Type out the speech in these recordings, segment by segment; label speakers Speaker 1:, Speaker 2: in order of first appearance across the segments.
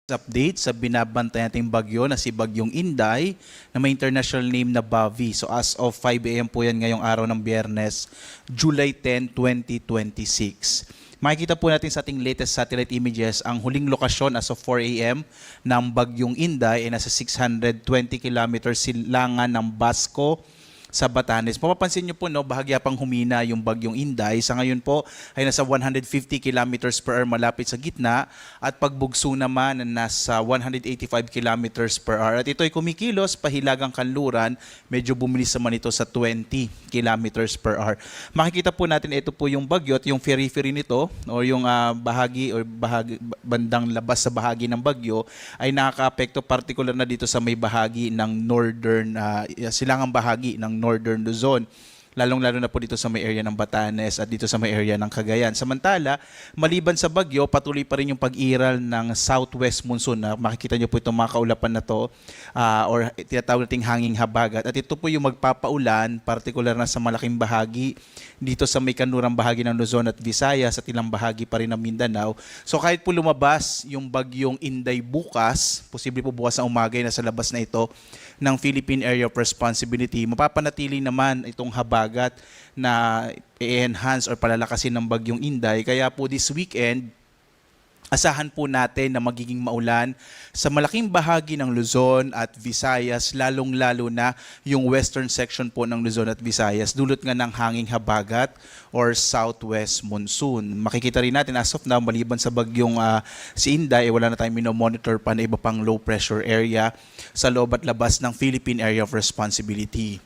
Speaker 1: Update sa binabantay nating bagyo na si Bagyong Inday na may international name na Bavi. So as of 5 a.m. po yan ngayong araw ng Biyernes, July 10, 2026. Makikita po natin sa ating latest satellite images ang huling lokasyon as of 4 a.m. ng Bagyong Inday ay nasa 620 kilometers silangan ng Basco sa Batanes. Mapapansin niyo po, no, bahagya pang humina yung Bagyong Inday. Sa ngayon po ay nasa 150 kilometers per hour malapit sa gitna at pagbugso naman nasa 185 kilometers per hour. At ito ay kumikilos pahilagang kanluran, medyo bumilis naman ito sa 20 kilometers per hour. Makikita po natin ito po yung bagyo at yung ferry nito o yung bahagi bandang labas sa bahagi ng bagyo ay nakaka-apekto particular na dito sa may bahagi ng northern silangang bahagi ng Northern Luzon, lalong-lalo na po dito sa may area ng Batanes at dito sa may area ng Cagayan. Samantala, maliban sa bagyo, patuloy pa rin yung pag-iral ng southwest monsoon na makikita nyo po itong mga kaulapan na to or tinatawag nating hanging habagat. At ito po yung magpapaulan, particular na sa malaking bahagi dito sa may kanlurang bahagi ng Luzon at Visayas at ilang bahagi pa rin ng Mindanao. So kahit po lumabas yung Bagyong Inday bukas, posible po bukas na umaga na sa labas na ito ng Philippine Area of Responsibility, mapapanatili naman itong habagat na i-enhance or palalakasin ng Bagyong Inday. Kaya po this weekend, asahan po natin na magiging maulan sa malaking bahagi ng Luzon at Visayas, lalong-lalo na yung western section po ng Luzon at Visayas, dulot nga ng hanging habagat or southwest monsoon. Makikita rin natin as of now, maliban sa bagyong si Inday, wala na tayong minomonitor pa na iba pang low pressure area sa loob at labas ng Philippine Area of Responsibility.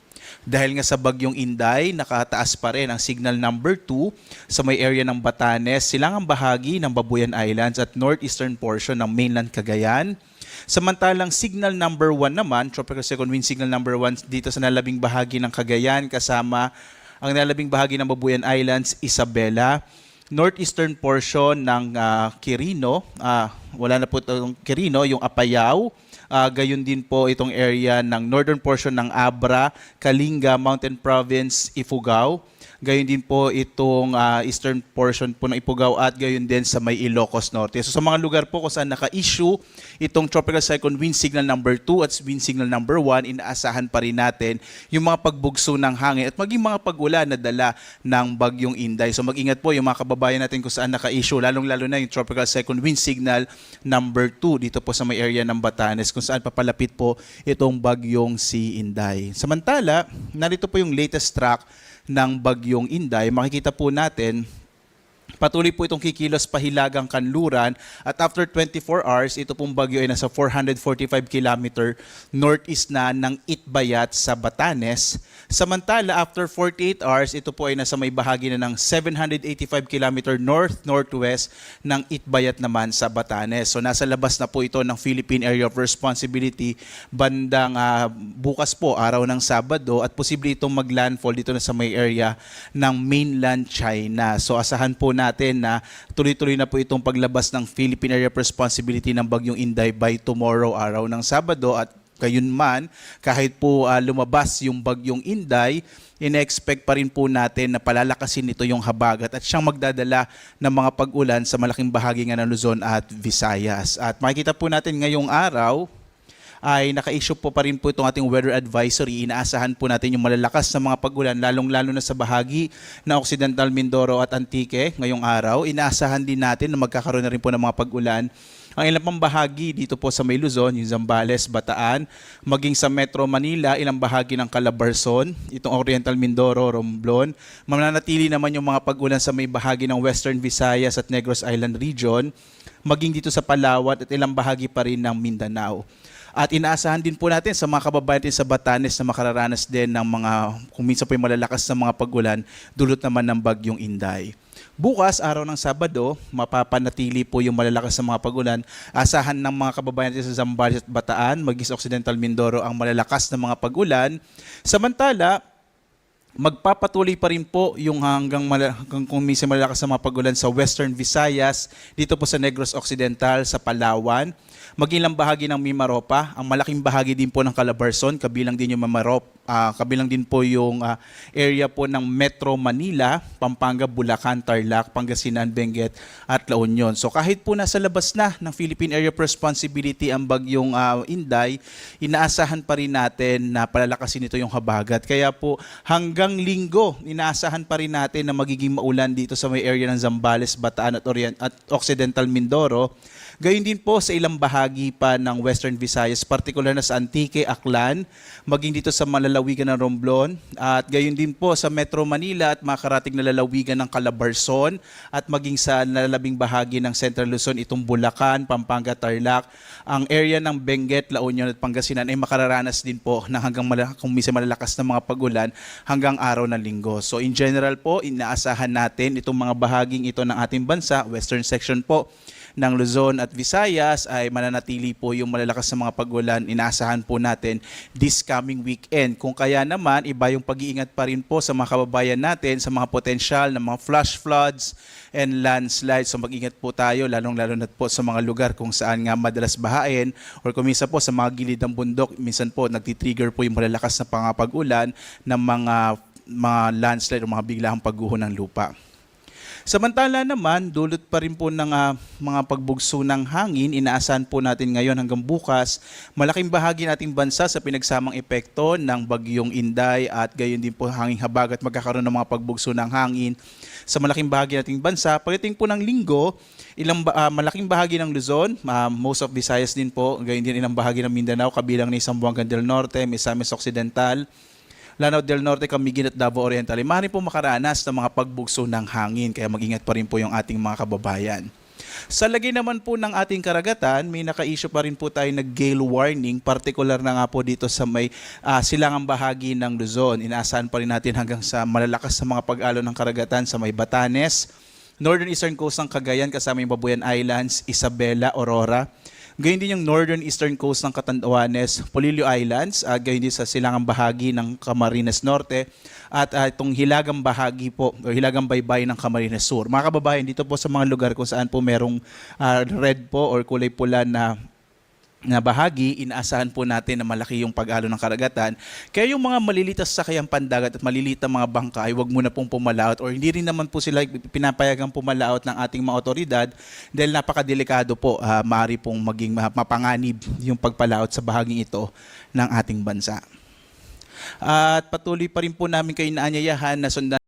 Speaker 1: Dahil nga sa Bagyong Inday, nakataas pa rin ang signal number 2 sa may area ng Batanes, silangang bahagi ng Babuyan Islands at northeastern portion ng mainland Cagayan. Samantalang signal number 1 naman, tropical second wind signal number 1 dito sa nalabing bahagi ng Cagayan kasama ang nalabing bahagi ng Babuyan Islands, Isabela, northeastern portion ng Quirino, wala na po itong Quirino, yung Apayao, gayon din po itong area ng northern portion ng Abra, Kalinga, Mountain Province, Ifugao. Gayon din po itong eastern portion po ng Ifugao at gayon din sa may Ilocos Norte. So sa mga lugar po kung saan naka-issue itong tropical cyclone wind signal number 2 at wind signal number 1, inaasahan pa rin natin yung mga pagbugso ng hangin at maging mga pag-ulan na dala ng Bagyong Inday. So mag-ingat po yung mga kababayan natin kung saan naka-issue, lalong-lalo na yung tropical cyclone wind signal number 2 dito po sa may area ng Batanes kung saan papalapit po itong Bagyong si Inday. Samantala, narito po yung latest track ng Bagyong Inday. Makikita po natin patuloy po itong kikilos pahilagang kanluran at after 24 hours, ito pong bagyo ay nasa 445 km northeast na ng Itbayat sa Batanes. Samantala, after 48 hours, ito po ay nasa may bahagi na ng 785 km north-northwest ng Itbayat naman sa Batanes. So nasa labas na po ito ng Philippine Area of Responsibility bandang bukas po, araw ng Sabado at posible itong maglandfall dito na sa may area ng mainland China. So asahan po natin na tuloy-tuloy na po itong paglabas ng Philippine Area of Responsibility ng Bagyong Inday by tomorrow, araw ng Sabado at gayunman, kahit po lumabas yung Bagyong Inday, ina-expect pa rin po natin na palalakasin nito yung habagat at siyang magdadala ng mga pag-ulan sa malaking bahagi nga ng Luzon at Visayas. At makikita po natin ngayong araw ay naka-issue po pa rin po itong ating weather advisory. Inaasahan po natin yung malalakas na mga pag-ulan, lalong-lalo na sa bahagi ng Occidental Mindoro at Antique ngayong araw. Inaasahan din natin na magkakaroon na rin po ng mga pag-ulan ang ilang pang bahagi dito po sa may Luzon, yung Zambales, Bataan, maging sa Metro Manila, ilang bahagi ng Calabarzon, itong Oriental Mindoro, Romblon. Mananatili naman yung mga pag-ulan sa may bahagi ng Western Visayas at Negros Island Region, maging dito sa Palawan at ilang bahagi pa rin ng Mindanao. At inaasahan din po natin sa mga kababayan natin sa Batanes na makararanas din ng mga, kung minsan po yung malalakas na mga pag-ulan, dulot naman ng Bagyong Inday. Bukas, araw ng Sabado, mapapanatili po yung malalakas na mga pag-ulan. Asahan ng mga kababayan natin sa Zambales at Bataan, maging sa Occidental Mindoro, ang malalakas na mga pag-ulan. Samantala, magpapatuloy pa rin po yung hanggang kung minsan malalakas na mga pag-ulan sa Western Visayas, dito po sa Negros Occidental, sa Palawan, mag-ilang bahagi ng Mimaropa, ang malaking bahagi din po ng Calabarzon, kabilang din yung kabilang din po yung area po ng Metro Manila, Pampanga, Bulacan, Tarlac, Pangasinan, Benguet at La Union. So kahit po nasa labas na ng Philippine Area of Responsibility ang bagyong Inday, inaasahan pa rin natin na palalakasin ito yung habagat. Kaya po hanggang Linggo, inaasahan pa rin natin na magiging maulan dito sa may area ng Zambales, Bataan at Occidental Mindoro. Gayun din po sa ilang bahagi pa ng Western Visayas, particular na sa Antique, Aklan, maging dito sa malalawigan ng Romblon, at gayon din po sa Metro Manila at makarating na lalawigan ng Calabarzon, at maging sa nalalabing bahagi ng Central Luzon, itong Bulacan, Pampanga, Tarlac. Ang area ng Benguet, La Union at Pangasinan ay makararanas din po ng hanggang kung minsan malalakas na mga pagulan hanggang araw ng Linggo. So in general po, inaasahan natin itong mga bahaging ito ng ating bansa, western section po ng Luzon at Visayas, ay mananatili po yung malalakas na mga pagulan. Inaasahan po natin this coming weekend. Kung kaya naman, iba yung pag-iingat pa rin po sa mga kababayan natin sa mga potensyal na mga flash floods and landslides. So mag-ingat po tayo, lalong-lalo na po sa mga lugar kung saan nga madalas bahain, or kung minsan po sa mga gilid ng bundok, minsan po nagtitrigger po yung malalakas na pag-ulan ng mga landslide o mga biglaang pagguho ng lupa. Samantala naman, dulot pa rin po ng mga pagbugso ng hangin. Inaasahan po natin ngayon hanggang bukas, malaking bahagi nating bansa sa pinagsamang epekto ng bagyong Inday, at gayon din po hanging habagat magkakaroon ng mga pagbugso ng hangin sa malaking bahagi nating bansa. Pagdating po ng Linggo, malaking bahagi ng Luzon, most of Visayas din po, gayon din ilang bahagi ng Mindanao, kabilang ni Zamboanga del Norte, Misamis Occidental, Lanao del Norte, Camiguin at Davao Oriental, ay maaari po makaranas ng mga pagbugso ng hangin, kaya mag-ingat pa rin po yung ating mga kababayan. Sa lagay naman po ng ating karagatan, may naka-issue pa rin po tayo na gale warning, particular na nga po dito sa may silangang bahagi ng Luzon. Inaasahan pa rin natin hanggang sa malalakas sa mga pag-alon ng karagatan sa may Batanes, northern eastern coast ng Cagayan kasama yung Babuyan Islands, Isabela, Aurora. Gayon din yung northern eastern coast ng Catanduanes, Polillo Islands, gayon din sa silangang bahagi ng Camarines Norte, at itong hilagang bahagi po, o hilagang baybay ng Camarines Sur. Mga kababayan, dito po sa mga lugar kung saan po merong red po or kulay pula na bahagi, inaasahan po natin na malaki yung pag-alo ng karagatan. Kaya yung mga malilitas sa sakayang pandagat at maliliit na mga bangka ay wag muna pong pumalaot, or hindi rin naman po sila pinapayagang pumalaot ng ating mga otoridad dahil napakadelikado po, maaari pong maging mapanganib yung pagpalaot sa bahaging ito ng ating bansa. At patuloy pa rin po namin kayo inaanyayahan na sundan